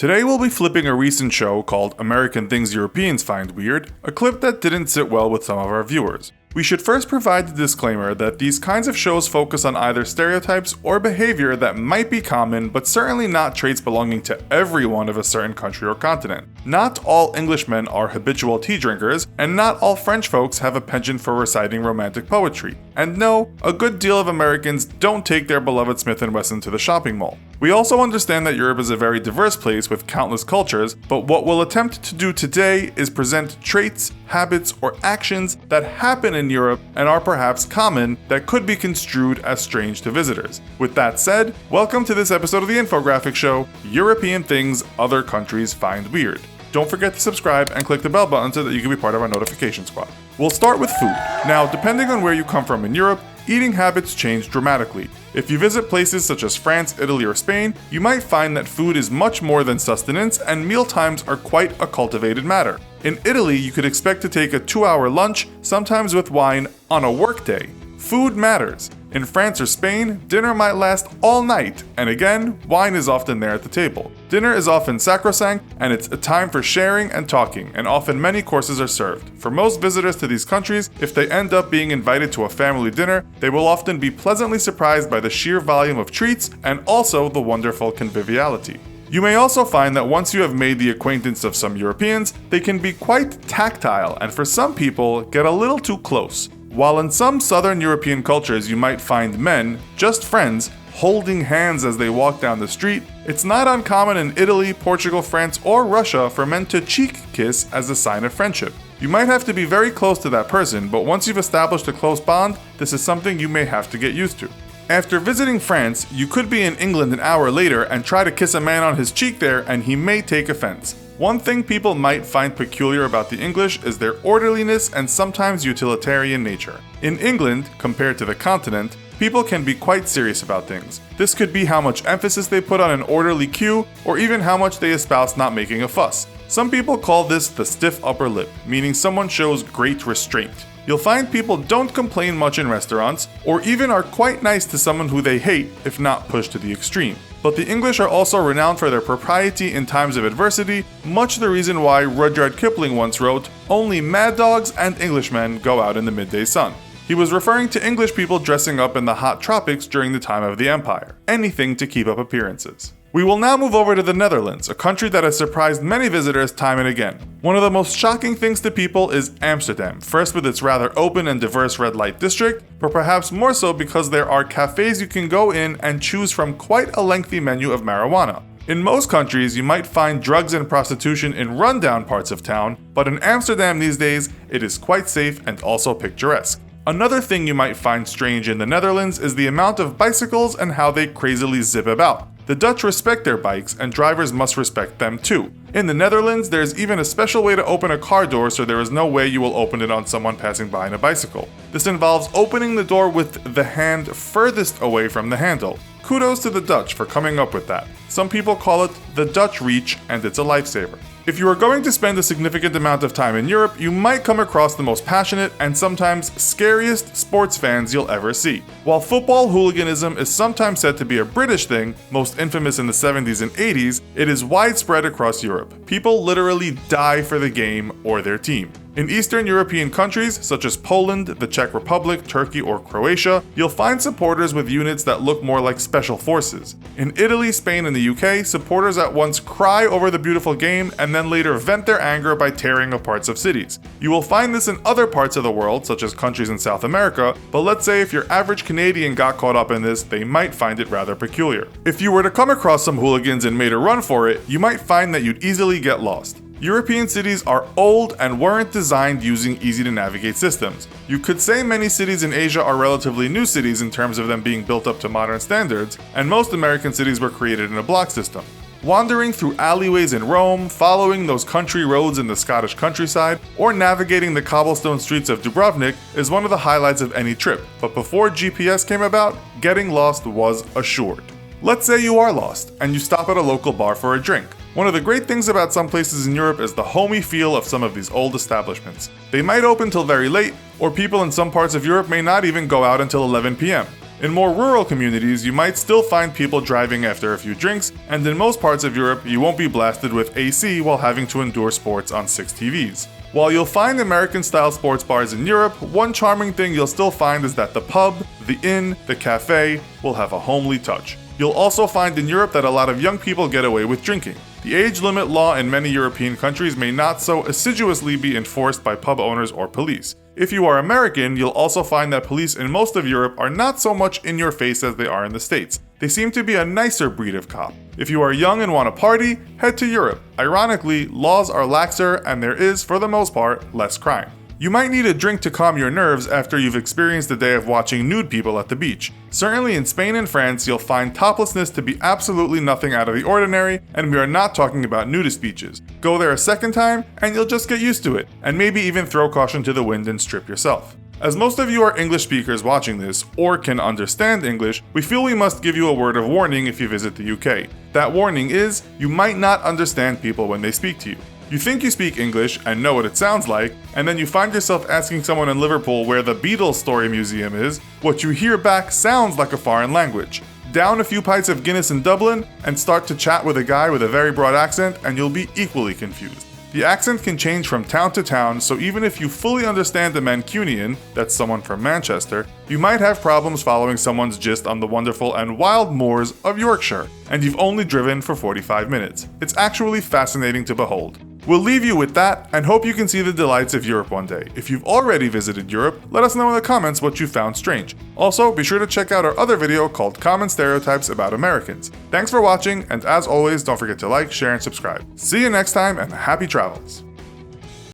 Today we'll be flipping a recent show called American Things Europeans Find Weird, a clip that didn't sit well with some of our viewers. We should first provide the disclaimer that these kinds of shows focus on either stereotypes or behavior that might be common, but certainly not traits belonging to everyone of a certain country or continent. Not all Englishmen are habitual tea drinkers, and not all French folks have a penchant for reciting romantic poetry. And no, a good deal of Americans don't take their beloved Smith & Wesson to the shopping mall. We also understand that Europe is a very diverse place with countless cultures, but what we'll attempt to do today is present traits, habits, or actions that happen in Europe and are perhaps common that could be construed as strange to visitors. With that said, welcome to this episode of the Infographic Show, European Things Other Countries Find Weird. Don't forget to subscribe and click the bell button so that you can be part of our notification squad. We'll start with food. Now, depending on where you come from in Europe, eating habits change dramatically. If you visit places such as France, Italy, or Spain, you might find that food is much more than sustenance and meal times are quite a cultivated matter. In Italy, you could expect to take a 2-hour lunch, sometimes with wine, on a workday. Food matters. In France or Spain, dinner might last all night, and again, wine is often there at the table. Dinner is often sacrosanct, and it's a time for sharing and talking, and often many courses are served. For most visitors to these countries, if they end up being invited to a family dinner, they will often be pleasantly surprised by the sheer volume of treats and also the wonderful conviviality. You may also find that once you have made the acquaintance of some Europeans, they can be quite tactile and for some people get a little too close. While in some southern European cultures you might find men, just friends, holding hands as they walk down the street, it's not uncommon in Italy, Portugal, France, or Russia for men to cheek kiss as a sign of friendship. You might have to be very close to that person, but once you've established a close bond, this is something you may have to get used to. After visiting France, you could be in England an hour later and try to kiss a man on his cheek there and he may take offense. One thing people might find peculiar about the English is their orderliness and sometimes utilitarian nature. In England, compared to the continent, people can be quite serious about things. This could be how much emphasis they put on an orderly queue, or even how much they espouse not making a fuss. Some people call this the stiff upper lip, meaning someone shows great restraint. You'll find people don't complain much in restaurants, or even are quite nice to someone who they hate, if not pushed to the extreme. But the English are also renowned for their propriety in times of adversity, much the reason why Rudyard Kipling once wrote, "Only mad dogs and Englishmen go out in the midday sun." He was referring to English people dressing up in the hot tropics during the time of the Empire. Anything to keep up appearances. We will now move over to the Netherlands, a country that has surprised many visitors time and again. One of the most shocking things to people is Amsterdam, first with its rather open and diverse red light district, but perhaps more so because there are cafes you can go in and choose from quite a lengthy menu of marijuana. In most countries, you might find drugs and prostitution in rundown parts of town, but in Amsterdam these days, it is quite safe and also picturesque. Another thing you might find strange in the Netherlands is the amount of bicycles and how they crazily zip about. The Dutch respect their bikes, and drivers must respect them too. In the Netherlands, there's even a special way to open a car door so there is no way you will open it on someone passing by on a bicycle. This involves opening the door with the hand furthest away from the handle. Kudos to the Dutch for coming up with that. Some people call it the Dutch reach, and it's a lifesaver. If you are going to spend a significant amount of time in Europe, you might come across the most passionate and sometimes scariest sports fans you'll ever see. While football hooliganism is sometimes said to be a British thing, most infamous in the 70s and 80s, it is widespread across Europe. People literally die for the game or their team. In Eastern European countries, such as Poland, the Czech Republic, Turkey, or Croatia, you'll find supporters with units that look more like special forces. In Italy, Spain, and the UK, supporters at once cry over the beautiful game and then later vent their anger by tearing apart parts of cities. You will find this in other parts of the world, such as countries in South America, but let's say if your average Canadian got caught up in this, they might find it rather peculiar. If you were to come across some hooligans and made a run for it, you might find that you'd easily get lost. European cities are old and weren't designed using easy-to-navigate systems. You could say many cities in Asia are relatively new cities in terms of them being built up to modern standards, and most American cities were created in a block system. Wandering through alleyways in Rome, following those country roads in the Scottish countryside, or navigating the cobblestone streets of Dubrovnik is one of the highlights of any trip, but before GPS came about, getting lost was assured. Let's say you are lost, and you stop at a local bar for a drink. One of the great things about some places in Europe is the homey feel of some of these old establishments. They might open till very late, or people in some parts of Europe may not even go out until 11 p.m. In more rural communities, you might still find people driving after a few drinks, and in most parts of Europe, you won't be blasted with AC while having to endure sports on 6 TVs. While you'll find American-style sports bars in Europe, one charming thing you'll still find is that the pub, the inn, the cafe will have a homely touch. You'll also find in Europe that a lot of young people get away with drinking. The age limit law in many European countries may not so assiduously be enforced by pub owners or police. If you are American, you'll also find that police in most of Europe are not so much in your face as they are in the States. They seem to be a nicer breed of cop. If you are young and want to party, head to Europe. Ironically, laws are laxer and there is, for the most part, less crime. You might need a drink to calm your nerves after you've experienced a day of watching nude people at the beach. Certainly in Spain and France, you'll find toplessness to be absolutely nothing out of the ordinary, and we are not talking about nudist beaches. Go there a second time, and you'll just get used to it, and maybe even throw caution to the wind and strip yourself. As most of you are English speakers watching this, or can understand English, we feel we must give you a word of warning if you visit the UK. That warning is, you might not understand people when they speak to you. You think you speak English and know what it sounds like, and then you find yourself asking someone in Liverpool where the Beatles Story Museum is. What you hear back sounds like a foreign language. Down a few pints of Guinness in Dublin and start to chat with a guy with a very broad accent and you'll be equally confused. The accent can change from town to town, so even if you fully understand the Mancunian, that's someone from Manchester, you might have problems following someone's gist on the wonderful and wild moors of Yorkshire, and you've only driven for 45 minutes. It's actually fascinating to behold. We'll leave you with that and hope you can see the delights of Europe one day. If you've already visited Europe, let us know in the comments what you found strange. Also, be sure to check out our other video called Common Stereotypes About Americans. Thanks for watching, and as always, don't forget to like, share, and subscribe. See you next time, and happy travels!